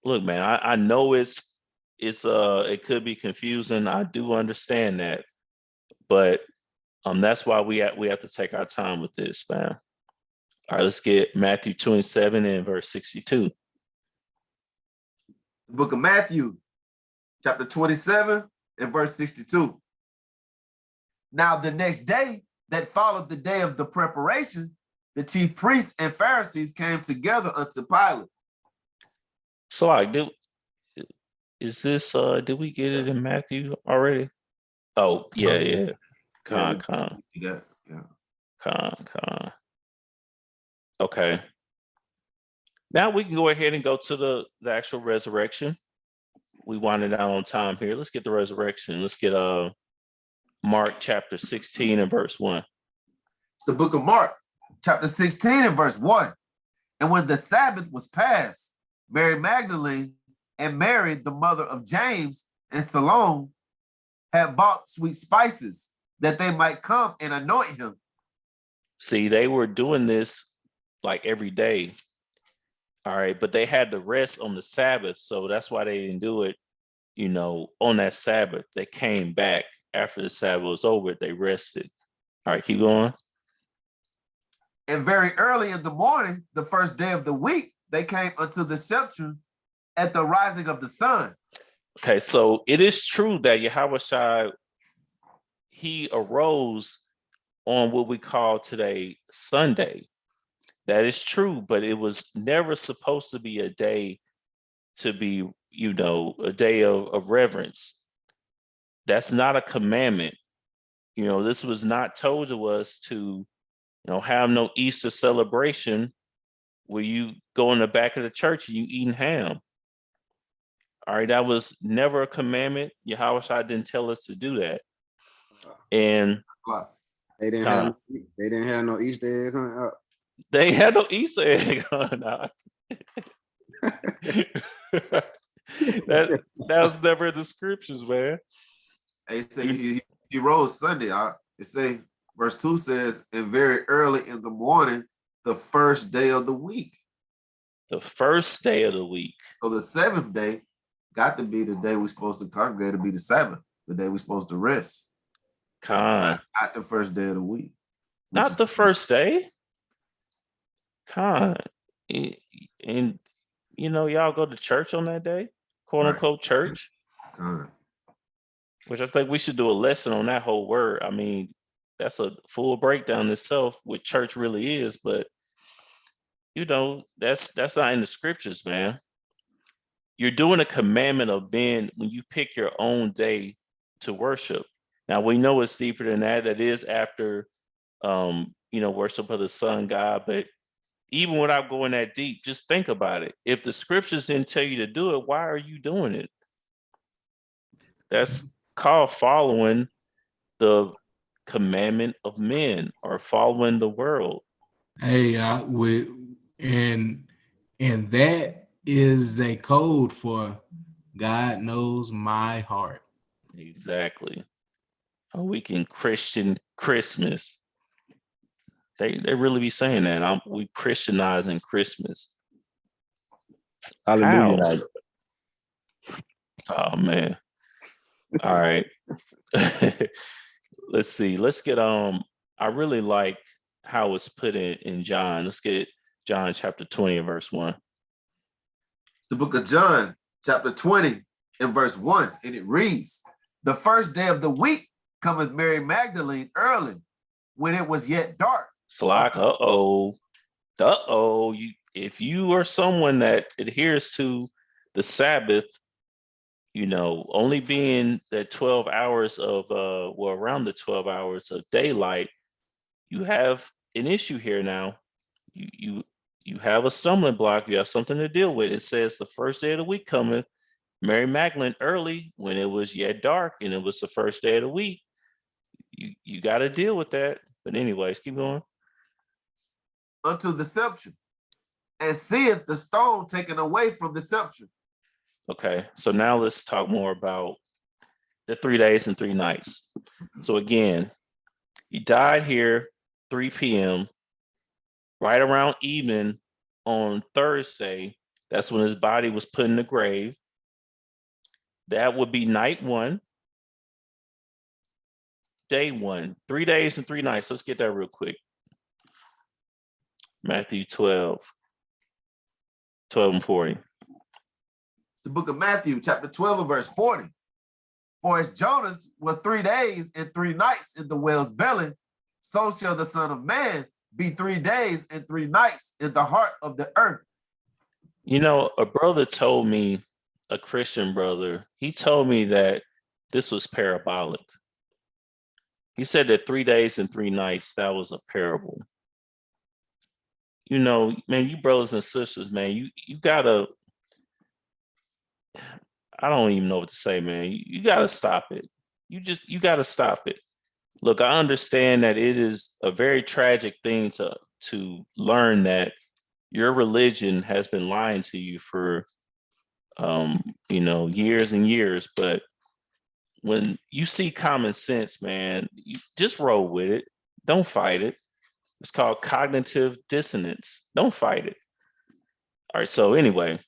look, man, I know it could be confusing. I do understand that, but that's why we have to take our time with this, man. All right, let's get Matthew 27 and verse 62. The book of Matthew, chapter 27 and verse 62. Now the next day that followed the day of the preparation, the chief priests and Pharisees came together unto Pilate. So like, did we get it in Matthew already? Oh, yeah. Con. Yeah. Con. Okay. Now we can go ahead and go to the actual resurrection. We winding down on time here. Let's get the resurrection. Let's get Mark chapter 16 and verse 1. It's the book of Mark, chapter 16 and verse 1. And when the Sabbath was past, Mary Magdalene and Mary, the mother of James, and Salome had bought sweet spices that they might come and anoint him. See, they were doing this like every day. All right, but they had to rest on the Sabbath, so that's why they didn't do it, on that Sabbath. They came back after the Sabbath was over, they rested. All right, keep going. And very early in the morning, the first day of the week, they came unto the sepulchre at the rising of the sun. Okay, so it is true that Yahawashi, he arose on what we call today Sunday. That is true, but it was never supposed to be a day to be, a day of reverence. That's not a commandment. This was not told to us to, have no Easter celebration where you go in the back of the church and you eating ham. All right, that was never a commandment. Yahawashi didn't tell us to do that. And they didn't have no Easter egg hunt. They had no Easter egg on out. that was never in the scriptures, man. They say he rose Sunday. It say verse 2 says, and very early in the morning, the first day of the week. The first day of the week. So the seventh day got to be the day we're supposed to congregate, to be the Sabbath, the day we're supposed to rest. Not the first day of the week. Not the first day. And y'all go to church on that day, quote unquote church. Which I think we should do a lesson on that whole word. I mean, that's a full breakdown itself, what church really is, but you know, that's not in the scriptures, man. You're doing a commandment of being when you pick your own day to worship. Now we know it's deeper than that. That is after worship of the Son God, but even without going that deep, just think about it. If the scriptures didn't tell you to do it, why are you doing it? That's called following the commandment of men or following the world. Hey, and that is a code for God knows my heart. Exactly. A weekend Christian Christmas. They really be saying that. We Christianizing Christmas. Hallelujah How? night. Oh man. All right. Let's see. Let's get I really like how it's put in John. Let's get John chapter 20 and verse 1. The book of John, chapter 20 and verse 1, and it reads, "The first day of the week cometh Mary Magdalene early, when it was yet dark." It's like, if you are someone that adheres to the Sabbath, only being that 12 hours of around the 12 hours of daylight, you have an issue here now. You have a stumbling block. You have something to deal with. It says the first day of the week cometh Mary Magdalene early, when it was yet dark, and it was the first day of the week. You got to deal with that. But anyways, keep going. Unto the sepulchre, and seeth the stone taken away from the sepulchre. Okay, so now let's talk more about the 3 days and 3 nights. So again, he died here 3 p.m. right around evening on Thursday. That's when his body was put in the grave. That would be night 1. Day 1, 3 days and 3 nights. Let's get that real quick. Matthew 12 and 40. It's the book of Matthew, chapter 12 and verse 40. "For as Jonas was 3 days and 3 nights in the whale's belly, so shall the Son of Man be 3 days and 3 nights in the heart of the earth." A brother told me, a Christian brother, he told me that this was parabolic. He said that 3 days and 3 nights, that was a parable. Man, you brothers and sisters, man, you gotta, I don't even know what to say, man. You gotta stop it. You gotta stop it. Look, I understand that it is a very tragic thing to learn that your religion has been lying to you for years and years, but when you see common sense, man, you just roll with it. Don't fight it. It's called cognitive dissonance. Don't fight it. All right, so anyway,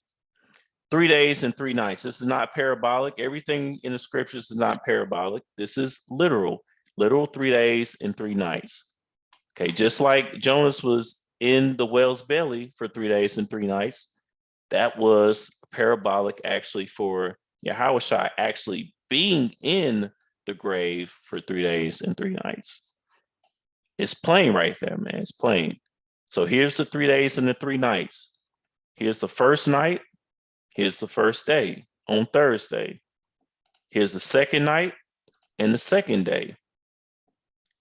3 days and 3 nights. This is not parabolic. Everything in the scriptures is not parabolic. This is literal 3 days and 3 nights. Okay, just like Jonas was in the whale's belly for 3 days and 3 nights, that was parabolic actually for Yahawashi actually being in the grave for 3 days and 3 nights. It's plain right there, man. It's plain. So here's the 3 days and the 3 nights. Here's the first night. Here's the first day on Thursday. Here's the second night and the second day.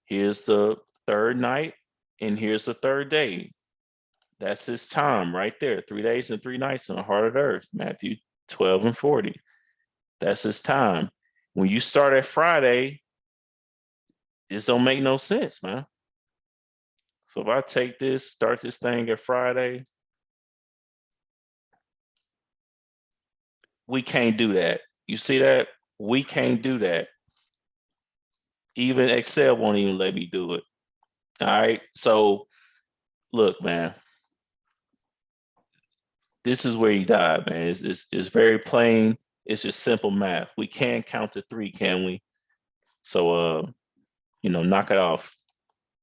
Here's the third night and here's the third day. That's his time right there. 3 days and 3 nights in the heart of the earth. Matthew 12 and 40. That's his time. When you start at Friday, this don't make no sense, man. So if I take this, start this thing at Friday, we can't do that. You see that? We can't do that. Even Excel won't even let me do it. All right. So look, man, this is where he died, man. It's very plain. It's just simple math. We can't count to 3, can we? So, knock it off.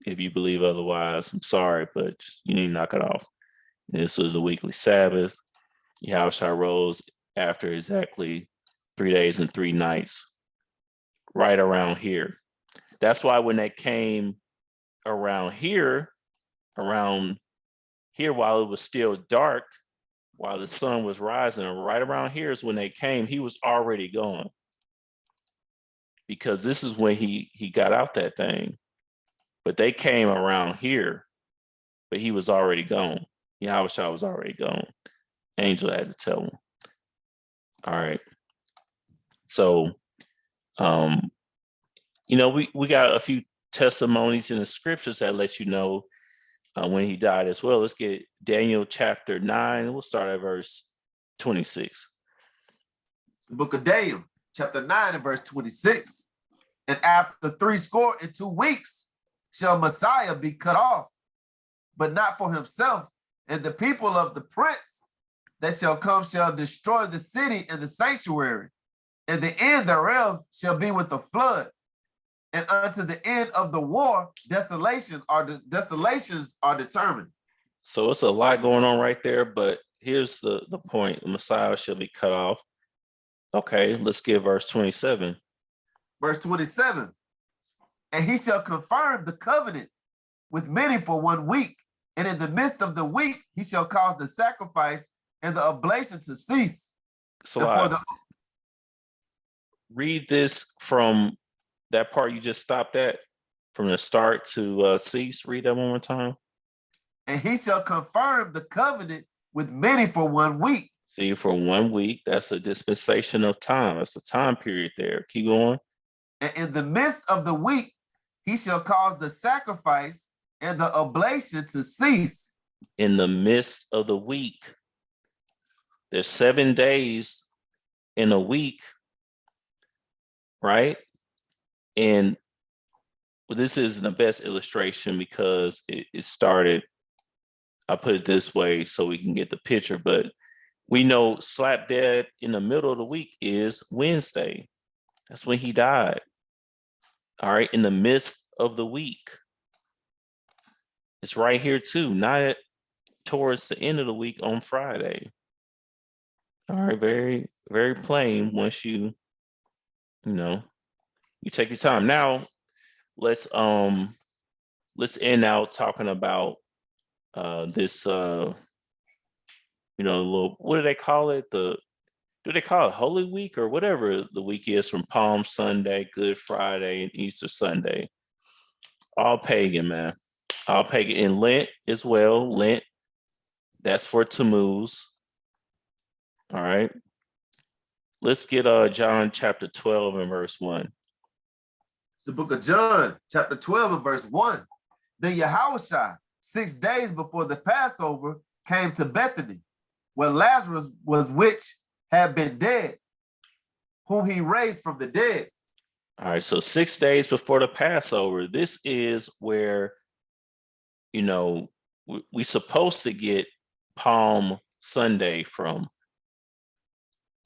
If you believe otherwise, I'm sorry, but you need to knock it off. And this was the weekly Sabbath. Yahawashi rose after exactly 3 days and 3 nights. right around here. That's why when they came around here while it was still dark, while the sun was rising, right around here is when they came, he was already gone. Because this is when he got out that thing. But they came around here, but he was already gone. Yahawashi was already gone. Angel had to tell him. All right. So, we got a few testimonies in the scriptures that let you know when he died as well. Let's get Daniel chapter 9. We'll start at verse 26. The book of Daniel, chapter 9 and verse 26. And after 62 weeks shall Messiah be cut off, but not for himself. And the people of the prince that shall come shall destroy the city and the sanctuary, and the end thereof shall be with the flood. And unto the end of the war, desolations are determined. So it's a lot going on right there, but here's the point. The Messiah shall be cut off. Okay, let's get verse 27. Verse 27. And he shall confirm the covenant with many for 1 week. And in the midst of the week, he shall cause the sacrifice and the oblation to cease. So read this from that part you just stopped at, from the start to cease. Read that one more time. And he shall confirm the covenant with many for 1 week. See, for 1 week, that's a dispensation of time. That's a time period there. Keep going. And in the midst of the week, he shall cause the sacrifice and the oblation to cease. In the midst of the week. There's 7 days in a week, right? And this is the best illustration because it started, I put it this way so we can get the picture, but we know slap dead in the middle of the week is Wednesday. That's when he died. All right, in the midst of the week. It's right here too, not towards the end of the week on Friday. All right, very, very plain once you take your time. Now let's end out talking about this little, what do they call it? Do they call it Holy Week or whatever the week is from Palm Sunday, Good Friday, and Easter Sunday? All pagan, man. All pagan. And Lent as well. Lent, that's for Tammuz. All right. Let's get John chapter 12 and verse 1. The book of John, chapter 12 and verse 1. Then Yahawashi, 6 days before the Passover, came to Bethany, where Lazarus was, which had been dead, whom he raised from the dead. All right, so 6 days before the Passover, this is where, we're supposed to get Palm Sunday from.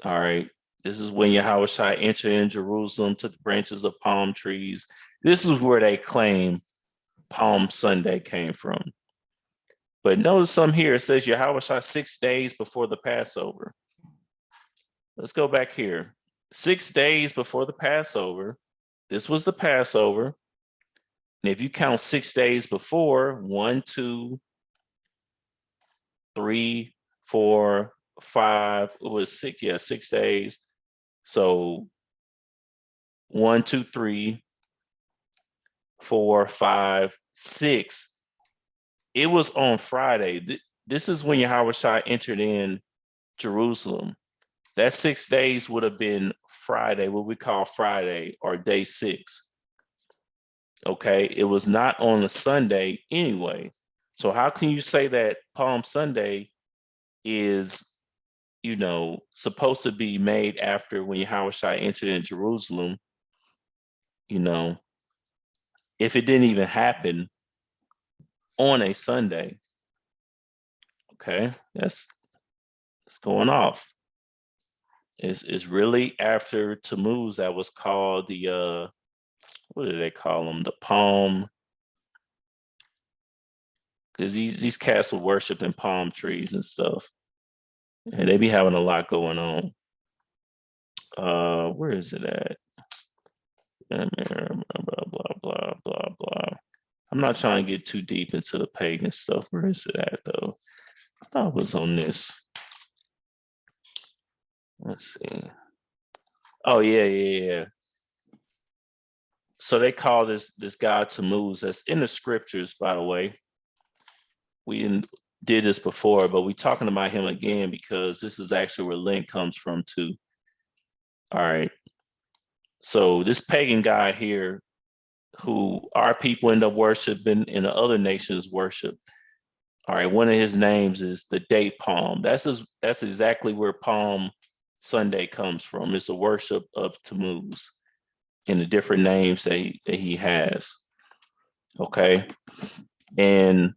All right, this is when Yahawashi entered in Jerusalem, took the branches of palm trees. This is where they claim Palm Sunday came from. But notice some here, it says Yahawashi 6 days before the Passover. Let's go back here. 6 days before the Passover, this was the Passover. And if you count 6 days before, 1, 2, 3, 4, 5, it was 6, 6 days. So 1, 2, 3, 4, 5, 6. It was on Friday. This is when Yahawashi entered in Jerusalem. That 6 days would have been Friday, what we call Friday or day 6. Okay, it was not on a Sunday anyway. So how can you say that Palm Sunday is, supposed to be made after when Yahawashi entered in Jerusalem, if it didn't even happen on a Sunday? Okay, that's going off. It's really after Tammuz that was called the what do they call them? The palm, because these cats were worshiping palm trees and stuff, and they be having a lot going on. Where is it at? Blah, blah, blah, blah, blah. I'm not trying to get too deep into the pagan stuff. Where is it at, though? I thought it was on this. Let's see. Oh, yeah. So they call this God Tammuz. That's in the scriptures, by the way. We did this before, but we're talking about him again because this is actually where Lent comes from too. All right. So this pagan guy here, who our people end up worshiping and the other nations worship. All right, one of his names is the date palm. That's exactly where Palm Sunday comes from. It's a worship of Tammuz and the different names that he has. Okay, and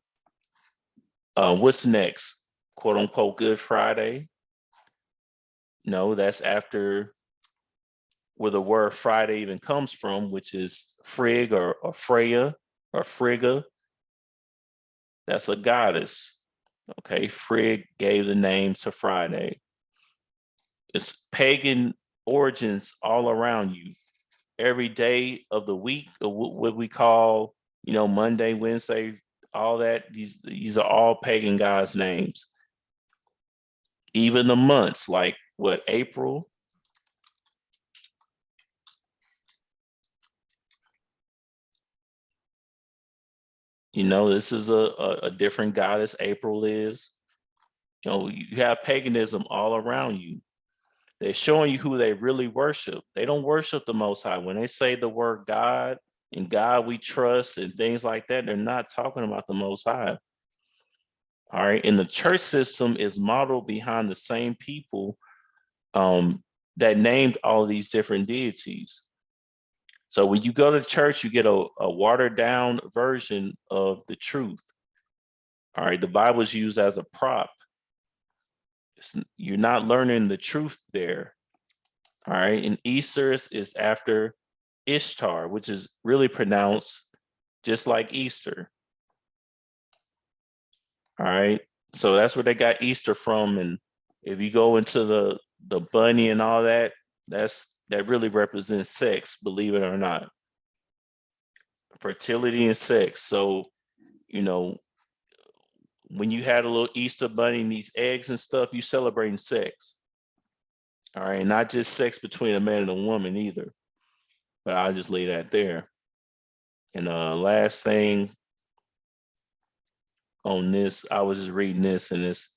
what's next? "Quote unquote" Good Friday. No, that's after where the word Friday even comes from, which is Frigg or Freya or Frigga. That's a goddess. Okay, Frigg gave the name to Friday. It's pagan origins all around you. Every day of the week, what we call, Monday, Wednesday, all that, these are all pagan gods' names. Even the months, like what, April? This is a different goddess. April is. You have paganism all around you. They're showing you who they really worship. They don't worship the Most High. When they say the word God and God we trust and things like that, they're not talking about the Most High. All right. And the church system is modeled behind the same people that named all these different deities. So when you go to church, you get a watered down version of the truth. All right. The Bible is used as a prop. You're not learning the truth there. All right. And Easter is after Ishtar, which is really pronounced just like Easter. All right. So that's where they got Easter from. And if you go into the bunny and all that, that really represents sex, believe it or not. Fertility and sex. So, when you had a little Easter bunny and these eggs and stuff, you celebrating sex. All right. Not just sex between a man and a woman either. But I'll just leave that there. And last thing on this, I was just reading this, and it's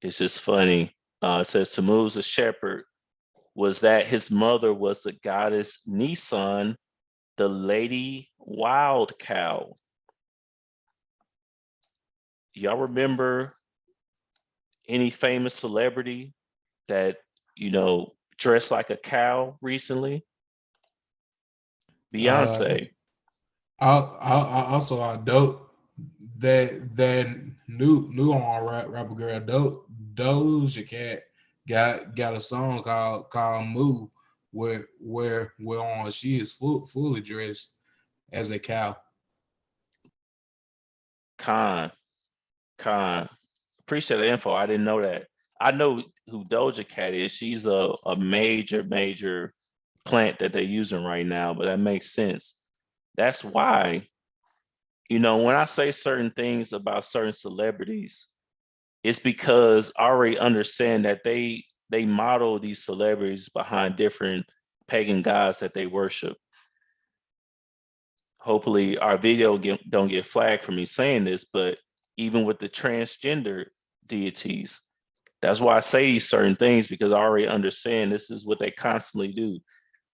just funny. It says Tammuz, a shepherd, was that his mother was the goddess Nisan, the lady wild cow. Y'all remember any famous celebrity that dressed like a cow recently? Beyonce. I also dope that new on rapper girl Doja Cat got a song called Move where on she is fully dressed as a cow. Con. Appreciate the info. I didn't know that. I know who Doja Cat is. She's a major plant that they're using right now, but that makes sense. That's why, when I say certain things about certain celebrities, it's because I already understand that they model these celebrities behind different pagan gods that they worship. Hopefully our video don't get flagged for me saying this, but even with the transgender deities, that's why I say these certain things, because I already understand this is what they constantly do.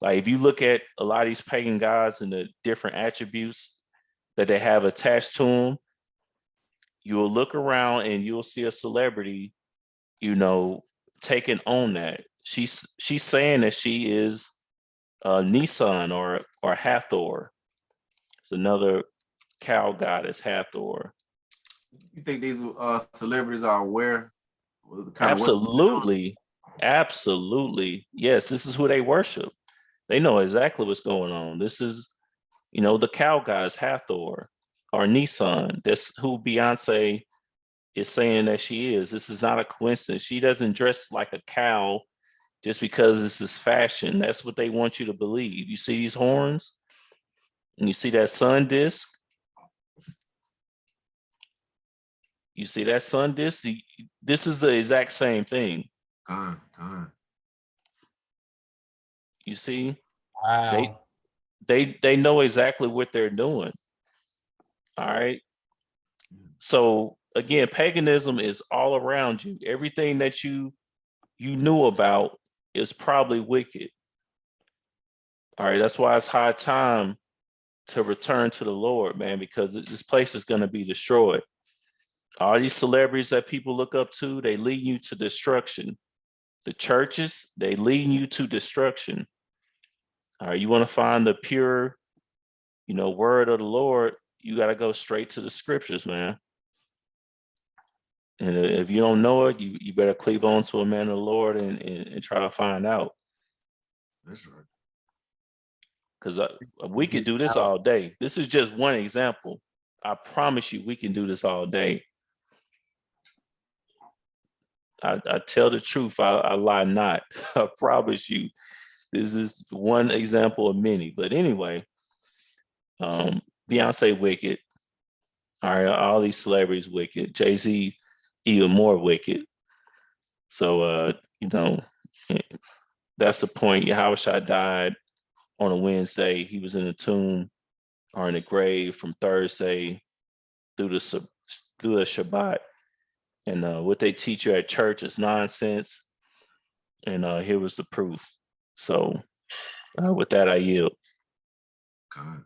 Like if you look at a lot of these pagan gods and the different attributes that they have attached to them, you will look around and you'll see a celebrity, taking on that. She's saying that she is Nisan or Hathor. It's another cow goddess, Hathor. You think these celebrities are aware of the kind Absolutely. Absolutely. Yes, this is who they worship. They know exactly what's going on. This is, the cow goddess, Hathor or Nisan. That's who Beyonce is saying that she is. This is not a coincidence. She doesn't dress like a cow just because this is fashion. That's what they want you to believe. You see these horns, and you see that sun disk. You see that sun disk. This is the exact same thing. Con. You see, Wow. they know exactly what they're doing. All right. So again, paganism is all around you. Everything that you knew about is probably wicked. All right. That's why it's high time to return to the Lord, man, because this place is going to be destroyed. All these celebrities that people look up to, they lead you to destruction. The churches, they lead you to destruction. All right. You want to find the pure, word of the Lord, you got to go straight to the scriptures, man. And if you don't know it, you better cleave on to a man of the Lord and try to find out. That's right. Because we could do this all day. This is just one example. I promise you, we can do this all day. I tell the truth. I lie not. I promise you. This is one example of many. But anyway, Beyonce wicked. All right, all these celebrities wicked. Jay-Z even more wicked. So that's the point. Yahawashi died on a Wednesday. He was in the tomb or in the grave from Thursday through the Shabbat. And what they teach you at church is nonsense. And here was the proof. So with that, I yield. God.